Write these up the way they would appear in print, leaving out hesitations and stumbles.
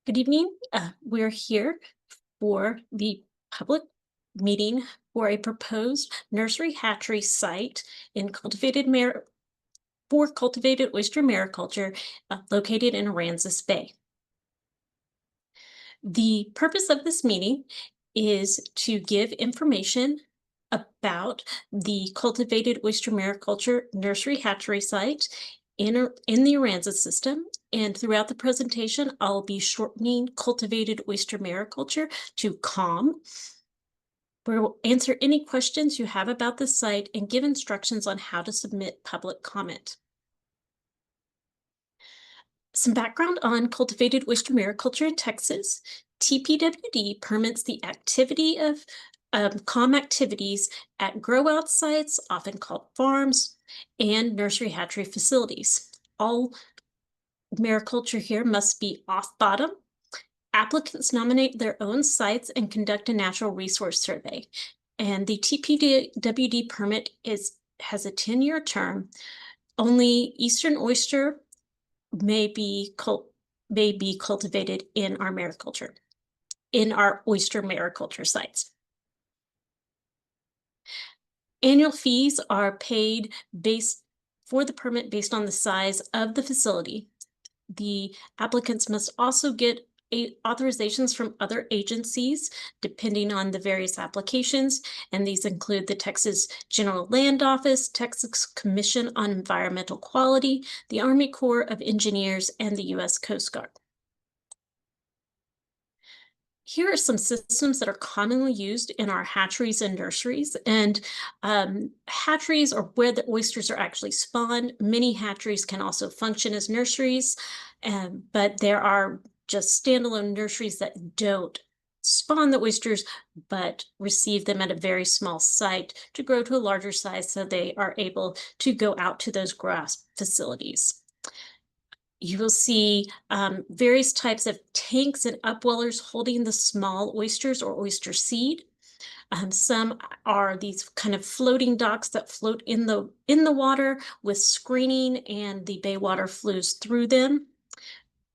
Good evening. We're here for the public meeting for a proposed nursery hatchery site in cultivated oyster mariculture located in Aransas Bay. The purpose of this meeting is to give information about the cultivated oyster mariculture nursery hatchery site in the Aransas system. And throughout the presentation, I'll be shortening cultivated oyster mariculture to CALM. We'll answer any questions you have about the site and give instructions on how to submit public comment. Some background on cultivated oyster mariculture in Texas. TPWD permits the activity of CALM activities at grow-out sites, often called farms, and nursery hatchery facilities. All mariculture here must be off-bottom. Applicants nominate their own sites and conduct a natural resource survey. And the TPWD permit has a 10-year term. Only eastern oyster may be cultivated in our oyster mariculture sites. Annual fees are paid for the permit based on the size of the facility. The applicants must also get authorizations from other agencies depending on the various applications, and these include the Texas General Land Office, Texas Commission on Environmental Quality, the Army Corps of Engineers, and the U.S. Coast Guard. Here are some systems that are commonly used in our hatcheries and nurseries. And hatcheries are where the oysters are actually spawned. Many hatcheries can also function as nurseries, but there are just standalone nurseries that don't spawn the oysters, but receive them at a very small site to grow to a larger size so they are able to go out to those grass facilities. You will see various types of tanks and upwellers holding the small oysters or oyster seed. Some are these kind of floating docks that float in the water with screening, and the bay water flows through them.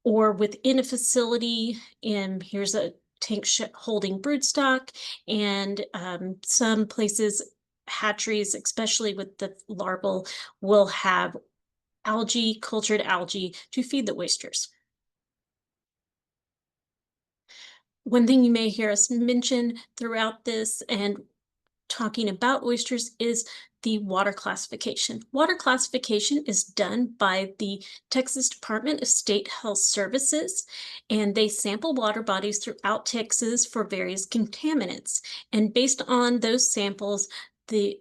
Or within a facility, here's a tank holding broodstock, and some places, hatcheries, especially with the larval, will have cultured algae to feed the oysters. One thing you may hear us mention throughout this and talking about oysters is the water classification. Water classification is done by the Texas Department of State Health Services, and they sample water bodies throughout Texas for various contaminants. And based on those samples, they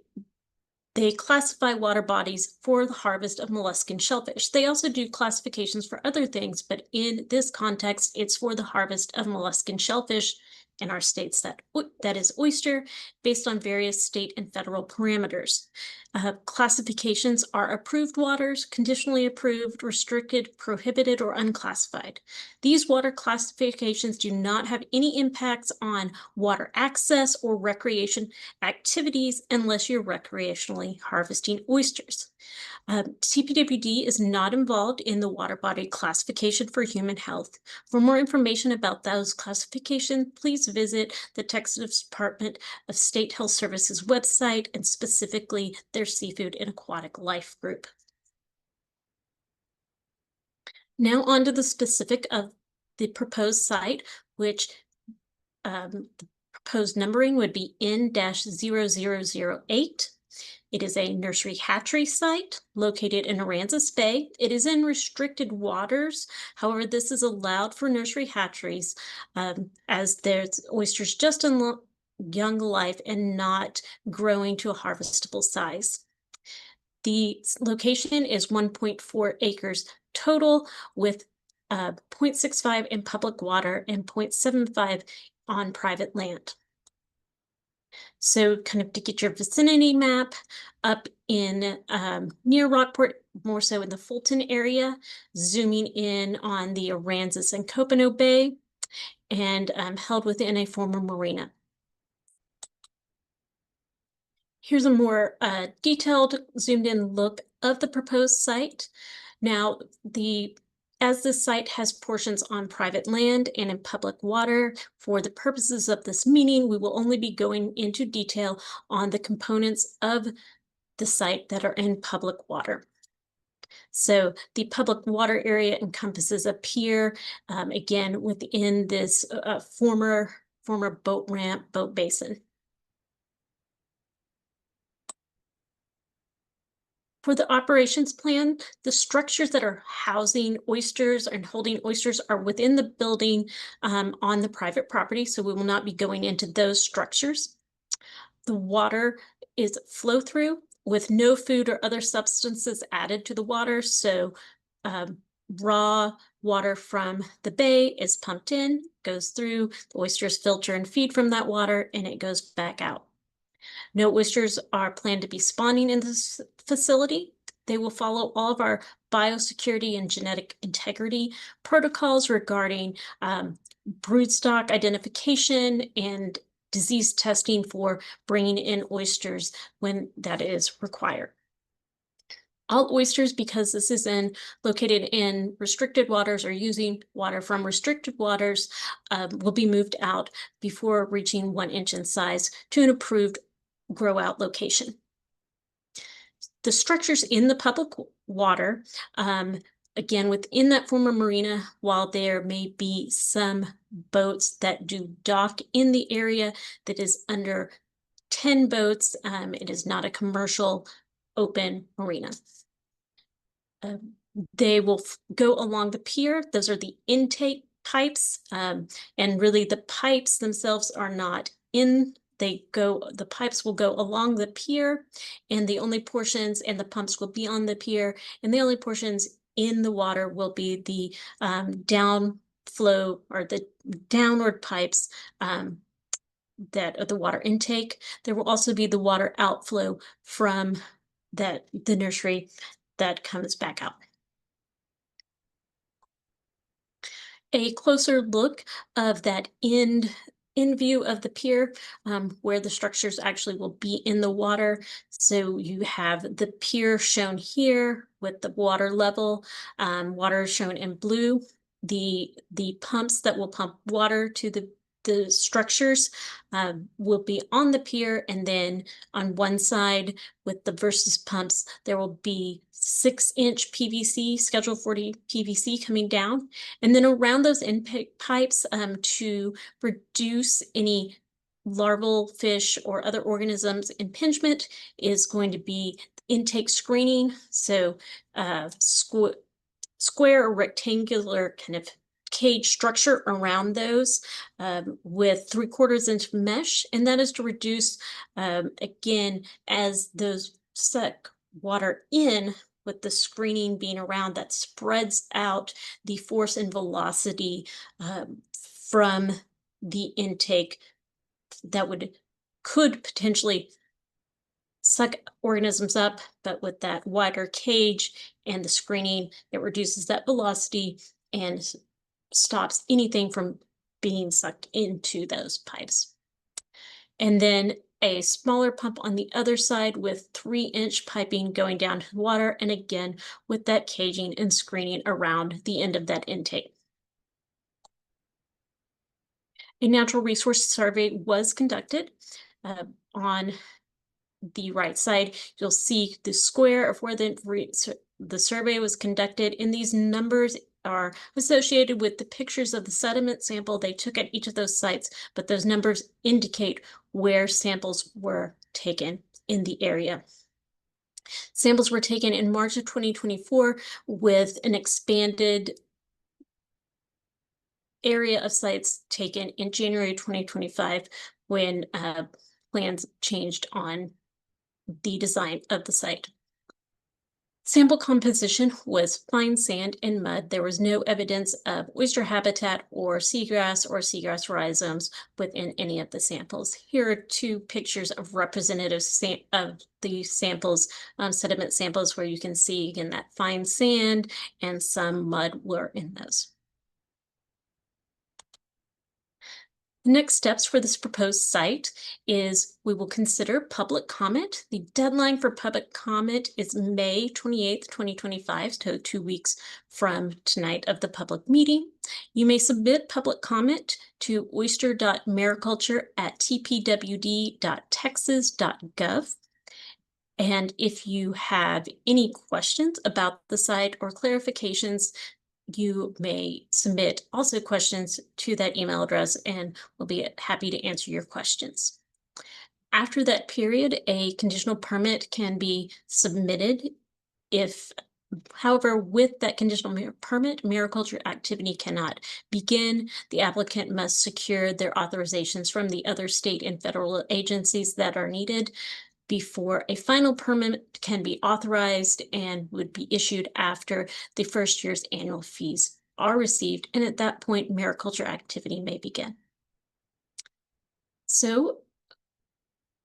classify water bodies for the harvest of molluscan shellfish. They also do classifications for other things, but in this context, it's for the harvest of molluscan shellfish in our states, that is oyster, based on various state and federal parameters. Classifications are approved waters, conditionally approved, restricted, prohibited, or unclassified. These water classifications do not have any impacts on water access or recreation activities unless you're recreationally harvesting oysters. TPWD is not involved in the water body classification for human health. For more information about those classifications, please visit the Texas Department of State Health Services website, and specifically their Seafood and Aquatic Life group. Now on to the specific of the proposed site, which the proposed numbering would be N-0008. It is a nursery hatchery site located in Aransas Bay. It is in restricted waters. However, this is allowed for nursery hatcheries as there's oysters just in young life and not growing to a harvestable size. The location is 1.4 acres total, with 0.65 in public water and 0.75 on private land. So kind of to get your vicinity map, up in near Rockport, more so in the Fulton area, zooming in on the Aransas and Copano Bay, and held within a former marina. Here's a more detailed, zoomed in look of the proposed site. Now, the As the site has portions on private land and in public water, for the purposes of this meeting, we will only be going into detail on the components of the site that are in public water. So the public water area encompasses a pier, again, within this former boat ramp, boat basin. For the operations plan, the structures that are housing oysters and holding oysters are within the building on the private property, so we will not be going into those structures. The water is flow through with no food or other substances added to the water, so raw water from the bay is pumped in, goes through, the oysters filter and feed from that water, and it goes back out. No oysters are planned to be spawning in this facility. They will follow all of our biosecurity and genetic integrity protocols regarding broodstock identification and disease testing for bringing in oysters when that is required. All oysters, because this is located in restricted waters or using water from restricted waters, will be moved out before reaching 1 inch in size to an approved grow out location. The structures in the public water, again, within that former marina, while there may be some boats that do dock in the area that is under 10 boats, it is not a commercial open marina. They will go along the pier. Those are the intake pipes, and really the pipes themselves are not in. The pipes will go along the pier, and the only portions, and the pumps will be on the pier, and the only portions in the water will be the downflow or the downward pipes that are the water intake. There will also be the water outflow from the nursery that comes back out. A closer look of that in view of the pier, where the structures actually will be in the water. So you have the pier shown here with the water level, water shown in blue. The pumps that will pump water to the structures will be on the pier, and then on one side with the versus pumps, there will be 6-inch PVC, Schedule 40 PVC coming down, and then around those intake pipes to reduce any larval fish or other organisms impingement is going to be intake screening. So square or rectangular kind of cage structure around those with 3/4 inch mesh, and that is to reduce, again, as those suck water in, with the screening being around, that spreads out the force and velocity from the intake that could potentially suck organisms up, but with that wider cage and the screening, it reduces that velocity and stops anything from being sucked into those pipes. And then a smaller pump on the other side with 3-inch piping going down to the water, and again with that caging and screening around the end of that intake. A natural resource survey was conducted. On the right side, you'll see the square of where the survey was conducted, and these numbers are associated with the pictures of the sediment sample they took at each of those sites, but those numbers indicate where samples were taken in the area. Samples were taken in March of 2024 with an expanded area of sites taken in January 2025 when plans changed on the design of the site. Sample composition was fine sand and mud. There was no evidence of oyster habitat or seagrass rhizomes within any of the samples. Here are 2 pictures of representative of the samples, sediment samples, where you can see again that fine sand and some mud were in those. The next steps for this proposed site is we will consider public comment. The deadline for public comment is May 28th, 2025, so 2 weeks from tonight of the public meeting. You may submit public comment to oyster.mariculture@tpwd.texas.gov. And if you have any questions about the site or clarifications, you may submit also questions to that email address and we'll be happy to answer your questions. After that period, a conditional permit can be submitted. However, with that conditional permit, mariculture activity cannot begin. The applicant must secure their authorizations from the other state and federal agencies that are needed before a final permit can be authorized and would be issued after the first year's annual fees are received. And at that point, mariculture activity may begin. So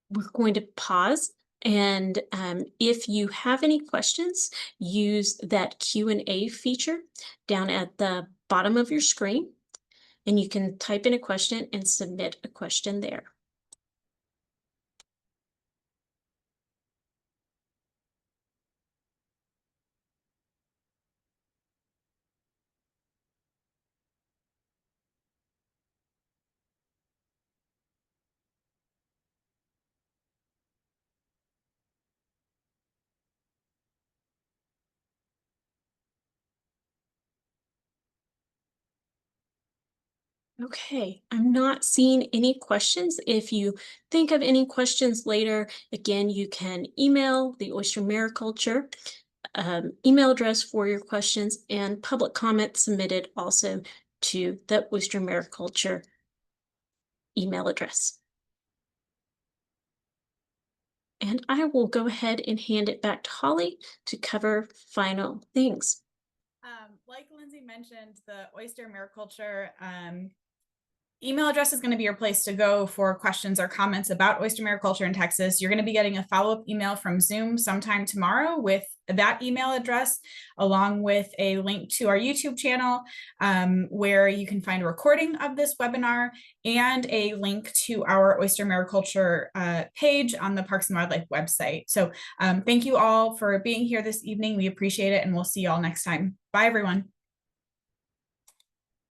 we're going to pause. And if you have any questions, use that Q&A feature down at the bottom of your screen. And you can type in a question and submit a question there. Okay, I'm not seeing any questions. If you think of any questions later, again, you can email the Oyster Mariculture email address for your questions, and public comment submitted also to the Oyster Mariculture email address. And I will go ahead and hand it back to Holly to cover final things. Like Lindsay mentioned, the Oyster Mariculture email address is going to be your place to go for questions or comments about Oyster Mariculture in Texas. You're going to be getting a follow-up email from Zoom sometime tomorrow with that email address, along with a link to our YouTube channel, where you can find a recording of this webinar and a link to our Oyster Mariculture page on the Parks and Wildlife website. So thank you all for being here this evening. We appreciate it, and we'll see you all next time. Bye, everyone.